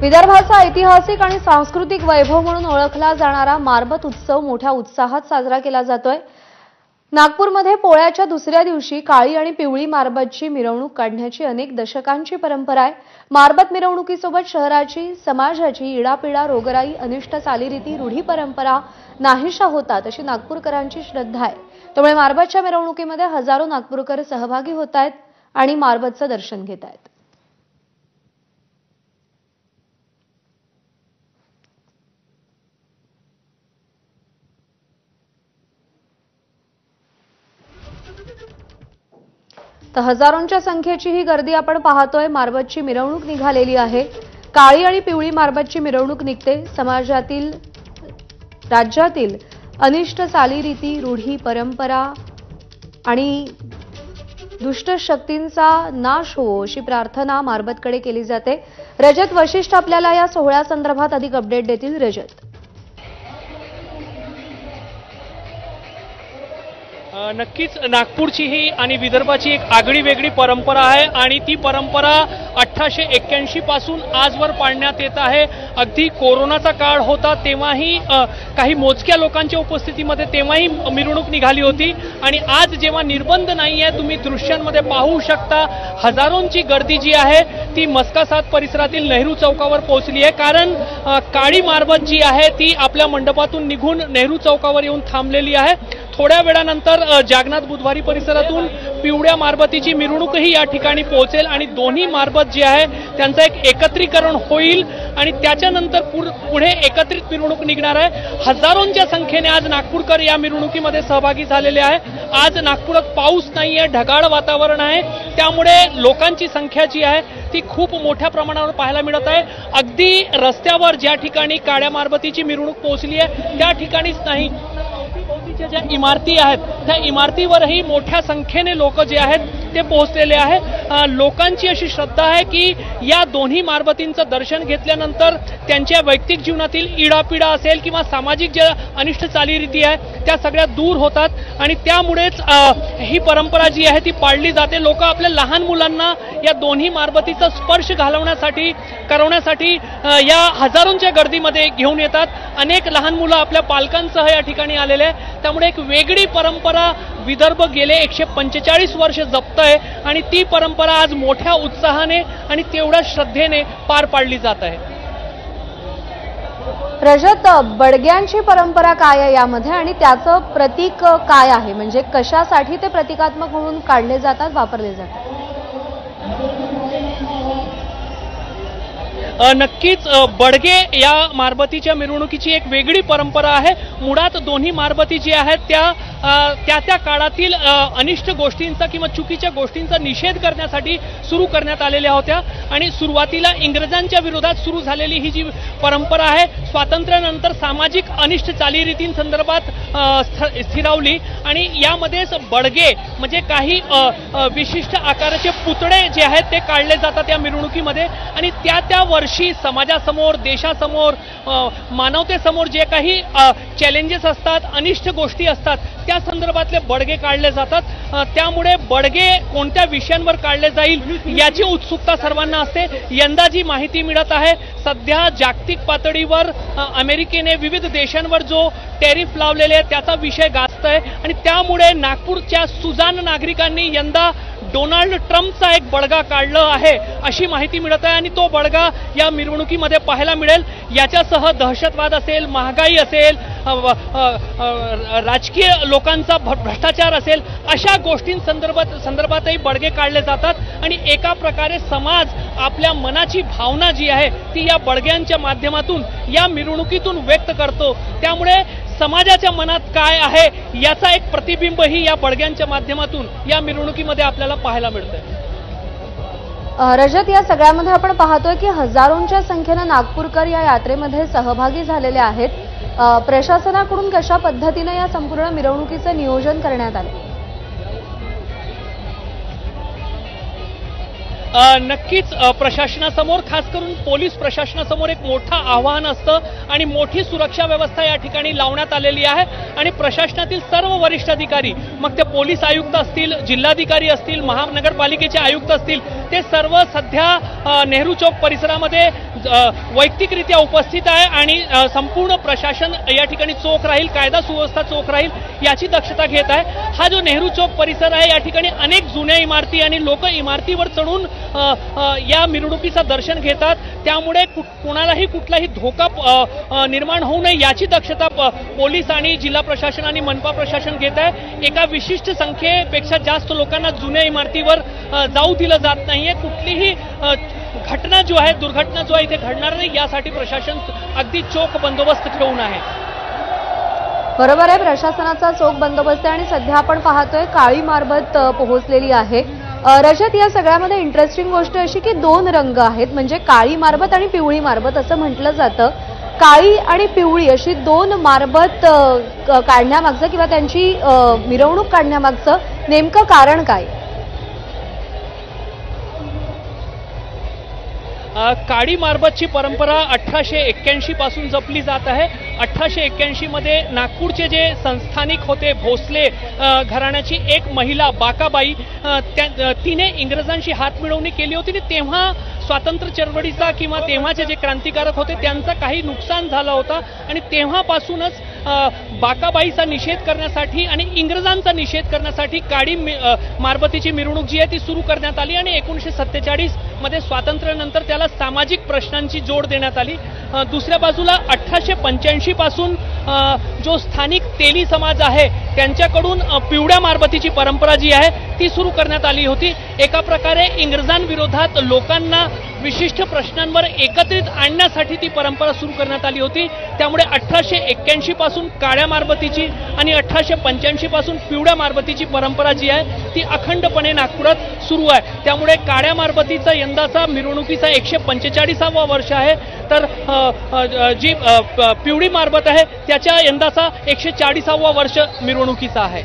विदर्भाचा ऐतिहासिक आणि सांस्कृतिक वैभव म्हणून ओळखला जाणारा मारबत उत्सव मोठ्या उत्साहात साजरा केला जातोय। नागपूरमध्ये पोळ्याच्या दुसऱ्या दिवशी काळी आणि पिवळी मारबतची मिरवणूक काढण्याची अनेक दशकांची परंपरा आहे। मारबत मिरवणुकीसोबत शहराची, समाजाची इडापिडा, रोगराई, अनिष्ट चालीरीती, रूढी परंपरा नाहीशा होतात अशी नागपूरकरांची श्रद्धा आहे। त्यामुळे मारबतच्या मिरवणुकीमध्ये हजारो नागपूरकर सहभागी होत आहेत आणि मारबतचं दर्शन घेत आहेत। तर हजारोंच्या संख्येची ही गर्दी आपण पाहतोय। मारबतची मिरवणूक निघालेली आहे। काळी आणि पिवळी मारबतची मिरवणूक निघते। समाजातील, राज्यातील अनिष्ट चालीरीती, रूढी परंपरा आणि दुष्ट शक्तींचा नाश हो अशी प्रार्थना मारबतकडे केली जाते। रजत वशिष्ठ आपल्याला या सोहळ्यासंदर्भात अधिक अपडेट देतील। रजत, नक्कीच नागपूरची ही आणि विदर्भाची एक आगळी वेगळी परंपरा आहे आणि ती परंपरा 1881 पासून आजवर पाळण्यात येत आहे। अगदी कोरोनाचा काळ होता तेव्हाही काही मोजक्या लोकांच्या उपस्थितीमध्ये तेव्हाही मिरवणूक निघाली होती आणि आज जेव्हा निर्बंध नाही आहे, तुम्ही दृश्यांमध्ये पाहू शकता हजारोंची गर्दी जी आहे ती मस्कासात परिसरातील नेहरू चौकावर पोहोचली आहे। कारण काळी मारबत जी आहे ती आपल्या मंडपातून निघून नेहरू चौकावर येऊन थांबलेली आहे। थोड्या वेळानंतर जागनाथ बुधवारी परिसरातून पिवळ्या मारबतीची मिरवणूकही या ठिकाणी पोहोचेल आणि दोन्ही मारबत जी आहे त्यांचं एक एकत्रीकरण होईल आणि त्याच्यानंतर पुढे एकत्रित मिरवणूक निघणार आहे। हजारोंच्या संख्येने आज नागपूरकर या मिरवणुकीमध्ये सहभागी झालेले आहे। आज नागपुरात पाऊस नाहीये, ढगाळ वातावरण आहे, त्यामुळे लोकांची संख्या जी आहे ती खूप मोठ्या प्रमाणावर पाहायला मिळत आहे। अगदी रस्त्यावर ज्या ठिकाणी काळ्या मारबतीची मिरवणूक पोहोचली आहे त्या ठिकाणीच नाही, ज्या इमारती आहेत त्या इमारतीवरही मोठ्या संख्येने लोक जे आहेत ते पोहोचलेले आहे। लोकांची अशी श्रद्धा आहे की या दोन्ही मारबतींचं दर्शन घेतल्यानंतर त्यांच्या वैयक्तिक जीवनातील इडापिडा असेल किंवा सामाजिक ज्या अनिष्ट चालीरीती आहे त्या सगळ्या दूर होतात आणि त्यामुळेच ही परंपरा जी आहे ती पाळली जाते। लोक आपल्या लहान मुलांना या दोन्ही मारबतीचा स्पर्श करवण्यासाठी या हजारोंच्या गर्दीमध्ये घेऊन येतात। अनेक लहान मुलं आपल्या पालकांसह या ठिकाणी आलेले आहे। त्यामुळे एक वेगळी परंपरा विदर्भ गेले 145 वर्ष जपतंय आणि ती परंपरा आज मोठ्या उत्साहाने आणि तेवढ्या श्रद्धेने पार पाडली जात आहे। रजत, बडग्यांची परंपरा काय आहे यामध्ये आणि त्याचं प्रतीक काय आहे, म्हणजे कशासाठी ते प्रतिकात्मक म्हणून काढले जातात, वापरले जातात? नक्कीच बडगे या मारबतीच्या मिरवणुकीची एक वेगळी परंपरा आहे। मुळात दोन्ही मारबती जी आहेत त्या काळातील अनिष्ट गोष्टींचा किंवा चुकीच्या गोष्टींचा निषेध करण्यासाठी सुरू करण्यात आलेल्या होत्या आणि सुरुवातीला इंग्रजांच्या विरोधात सुरू झालेली ही जी परंपरा आहे स्वातंत्र्यानंतर सामाजिक अनिष्ट चालीरीतींसंदर्भात स्थिरावली आणि यामध्येच बडगे म्हणजे काही विशिष्ट आकाराचे पुतळे जे आहेत ते काढले जातात या मिरवणुकीमध्ये आणि त्या वर्षी समाजासमोर, देशासमोर, मानवतेसमोर जे काही चॅलेंजेस असतात, अनिष्ट गोष्टी असतात त्या संदर्भातले बडगे काढले जातात। त्यामुळे बडगे कोणत्या विषयांवर काढले जाईल याची उत्सुकता सर्वांना असते। यंदा जी माहिती मिळत आहे सध्या जागतिक पातळीवर अमेरिकेने विविध देशांवर जो टॅरिफ लावलेले आहे त्याचा विषय गाजतोय आणि त्यामुळे नागपूरच्या सुजाण नागरिकांनी यंदा डोनाल्ड ट्रम्पचा एक बडगा काढला आहे अशी माहिती मिळत आहे आणि तो बडगा या मिरवणुकीमध्ये पाहायला मिळेल। याच्यासह दहशतवाद असेल, महागाई असेल, राजकीय लोकांचा भ्रष्टाचार असेल अशा गोष्टींसंदर्भातही बडगे काढले जातात आणि एका प्रकारे समाज आपल्या मनाची भावना जी आहे ती या बडग्यांच्या माध्यमातून या मिरवणुकीतून व्यक्त करतो। त्यामुळे समाजाच्या मनात काय आहे याचा एक प्रतिबिंबही या बडग्यांच्या माध्यमातून या मिरवणुकीमध्ये आपल्याला पाहायला मिळतंय। रजत, या सगळ्यामध्ये आपण पाहतोय की हजारोंच्या संख्येने नागपूरकर या यात्रेमध्ये सहभागी झालेले आहेत। प्रशासनाकडून कशा पद्धतीने या संपूर्ण मिरवणुकीचे नियोजन करण्यात आले? नक्कीच प्रशासनासमोर, खास करून पोलीस प्रशासनासमोर एक मोठं आव्हान असतं आणि मोठी सुरक्षा व्यवस्था या ठिकाणी लावण्यात आलेली आहे आणि प्रशासनातील सर्व वरिष्ठ अधिकारी, मग ते पोलीस आयुक्त असतील, जिल्हाधिकारी असतील, महानगरपालिकेचे आयुक्त असतील, ते सर्व सध्या नेहरू चौक परिसरामध्ये वैयक्तिकरित्या उपस्थित आहे आणि संपूर्ण प्रशासन या ठिकाणी चोख राहील, कायदा सुव्यवस्था चोख राहील याची दक्षता घेत आहे। हा जो नेहरू चौक परिसर आहे, या ठिकाणी अनेक जुन्या इमारती आणि लोक इमारतीवर चढून या मिरवणुकीचं दर्शन घेतात, त्यामुळे कुणालाही कुठलाही धोका निर्माण होऊ नये याची दक्षता पोलीस आणि जिल्हा प्रशासन आणि मनपा प्रशासन घेत आहे। एका विशिष्ट संख्येपेक्षा जास्त लोकांना जुन्या इमारतीवर जाऊ दिलं जात नाहीये। कुठलीही घटना जो आहे, दुर्घटना जो आहे इथे घडणार नाही यासाठी प्रशासन अगदी चोख बंदोबस्त ठेवून आहे। बरोबर आहे, प्रशासनाचा चोख बंदोबस्त आहे आणि सध्या आपण पाहतोय काळी मारबत पोहोचलेली आहे। रजत, या सगळ्यामध्ये इंटरेस्टिंग गोष्ट अशी की दोन रंग आहेत, म्हणजे काळी मारबत आणि पिवळी मारबत असं म्हटलं जातं। काळी आणि पिवळी अशी दोन मारबत काढण्यामागचं किंवा त्यांची मिरवणूक काढण्यामागचं नेमकं कारण काय? काळी मारबतची परंपरा 1881 पासून जपली जात आहे। 1881 मध्ये नागपूरचे जे संस्थानिक होते भोसले घराण्याची एक महिला बाकाबाई, तिने इंग्रजांशी हात मिळवणी केली होती। तेव्हा स्वातंत्र्य चळवळीचा किंवा तेव्हाचे जे क्रांतिकारक होते त्यांचा काही नुकसान झालं होतं आणि तेव्हापासूनच बाकाबाईचा निषेध करण्यासाठी आणि इंग्रजांचा निषेध करण्यासाठी काळी मारबतीची मिरवणूक जी आहे ती सुरू करण्यात आली आणि 1947 मध्ये स्वातंत्र्यानंतर त्याला सामाजिक प्रश्नांची जोड देण्यात आली। दुसऱ्या बाजूला 1885 पासून जो स्थानिक तेली समाज आहे त्यांच्याकडून पिवळ्या मारबतीची परंपरा जी आहे ती सुरू करण्यात आली होती। एका प्रकारे इंग्रजांविरोधात लोकांना विशिष्ट प्रश्नांवर एकत्रित आणण्यासाठी ती परंपरा सुरू करण्यात आली होती। त्यामुळे 1881 पासून काळ्या मारबतीची आणि 1885 पासून पिवळ्या मारबतीची परंपरा जी आहे ती अखंडपणे नागपुरात सुरू आहे। त्यामुळे काळ्या मारबतीचा यंदाचा मिरवणुकीचा 145वा वर्ष आहे, तर जी पिवळी मारबत आहे त्याच्या यंदाचा 140वा वर्ष मिरवणुकीचा आहे।